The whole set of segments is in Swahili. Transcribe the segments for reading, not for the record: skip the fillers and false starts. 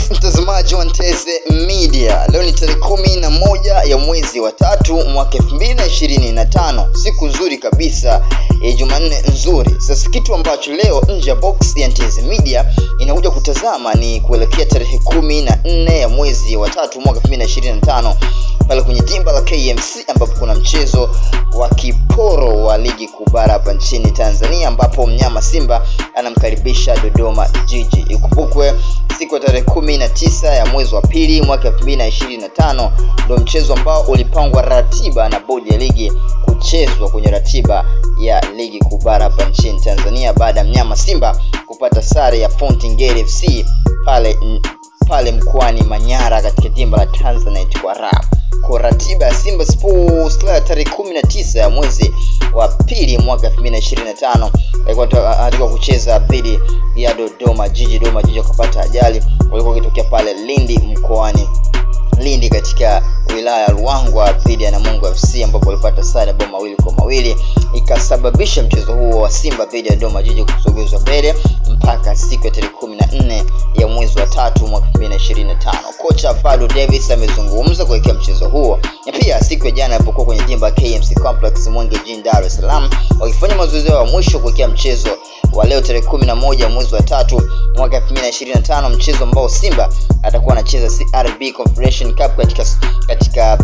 Yes, mtazamaji wa Nteze Media. Leo ni tarehe 11 ya mwezi wa 3 mwaka 2025. Siku nzuri kabisa, Jumanne nzuri. Sasa kitu ambacho leo nje ya box ya Nteze Media inakuja kutazama ni kuelekea tarehe 14 ya mwezi wa 3 mwaka 2025 pale kwenye dimba la KMC ambapo kuna mchezo wa kiporo wa ligi kuu bara hapa nchini Tanzania ambapo mnyama Simba anamkaribisha Dodoma Jiji. Ikumbukwe siku ya tarehe 19 ya mwezi wa pili mwaka 2025 ndio mchezo ambao ulipangwa ratiba na bodi ya ligi kuchezwa kwenye ratiba ya ligi kuu bara hapa nchini Tanzania baada ya mnyama Simba kupata sare ya Fountain Gate FC pale mkoani Manyara katika dimba la Tanzanite kwa raha. Kwa ratiba ya Simba Sports Club tarehe 19 ya mwezi wa pili mwaka 2025 alikuwa kucheza dhidi ya Dodoma Jiji. Dodoma Jiji wakapata ajali, walikuwa wakitokea pale mkoani Lindi katika wilaya ya Ruangwa dhidi ya Namungo FC ambapo walipata sare bao 2-2, ikasababisha mchezo huo wa Simba dhidi ya Dodoma Jiji kusogezwa mbele mpaka siku ya tarehe 14 ya mwezi wa 3 mwaka 2025. Kocha Fadu Davis amezungumza kuelekea mchezo huo. Na pia siku ya jana alipokuwa kwenye dimba KMC Complex Mwenge jijini Dar es Salaam wakifanya mazoezi yao ya mwisho kuelekea mchezo wa leo tarehe 11 ya mwezi wa 3 mwaka 2025, mchezo ambao Simba atakuwa anacheza CRB Confederation Cup katika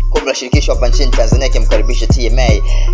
kombe la shirikisho hapa nchini Tanzania akimkaribisha TMA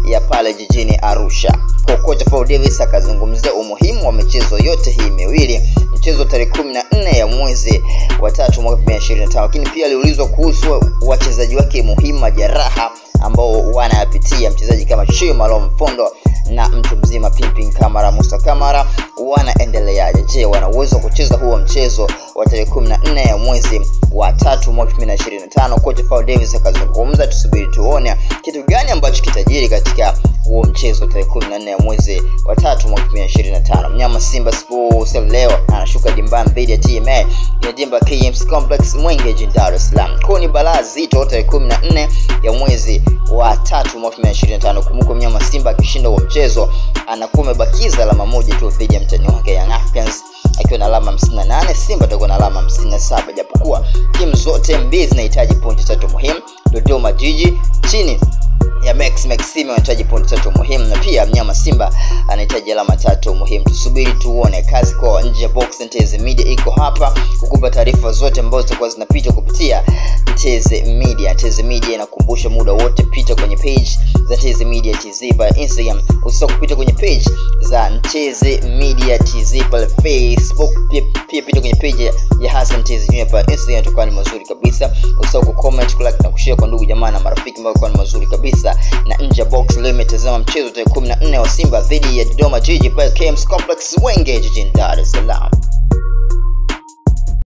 ya pale jijini Arusha. Kocha Fadu Davis akazungumzia umuhimu wa michezo yote hii miwili, mchezo tarehe 14 ya mwezi wa 3 mwaka 2025, lakini pia aliulizwa kuhusu wachezaji wake muhimu majeraha ambao wanayapitia, mchezaji kama Shio Malom Fondo na mtu mzima Pimpin Kamara Musa Kamara wanaendeleaje? Je, wana uwezo kucheza huo mchezo wa tarehe 14 ya mwezi wa 3 mwaka 2025? Kocha Fadu Davis akazungumza, tusubiri tuone kitu gani ambacho kitajiri katika huo mchezo tarehe 14 ya mwezi wa 3 mwaka 2025. Mnyama Simba Sports leo anashuka dimbani dhidi ya TMA ya dimba KMC Complex Mwenge jijini Dar es Salaam. Kwa ni balaa zito tarehe 14 ya mwezi wa 3 mwaka 2025. Kumbuka mnyama Simba akishinda huo mchezo anakuwa amebakiza alama moja tu dhidi ya mtani wake Young Africans akiwa na alama 58, Simba atakuwa na alama 57, japokuwa timu zote mbili zinahitaji pointi 3 muhimu. Dodoma Jiji chini ya Maxime wanahitaji pointi 3 muhimu na pia mnyama Simba anahitaji alama 3 muhimu. Tusubiri tuone. Kazi kwa nje ya box. Nteze Media iko hapa kukupa taarifa zote ambazo zitakuwa zinapita kupitia Nteze Media. Nteze Media inakumbusha muda wote pita kwenye page za Nteze Media TZ pale Instagram, usisahau kupita kwenye page za Nteze Media TZ pale Facebook, pia pita kwenye page ya Hassan Nteze Junior pale Instagram, tutakuwa ni mazuri kabisa. Usisahau kucomment, kulike na kushare kwa ndugu jamaa na marafiki ambao kwa ni mazuri kabisa. Na nje box leo imetazama mchezo tarehe 14 wa Simba dhidi ya Dodoma Jiji pale KMC Complex Mwenge jijini Dar es Salaam.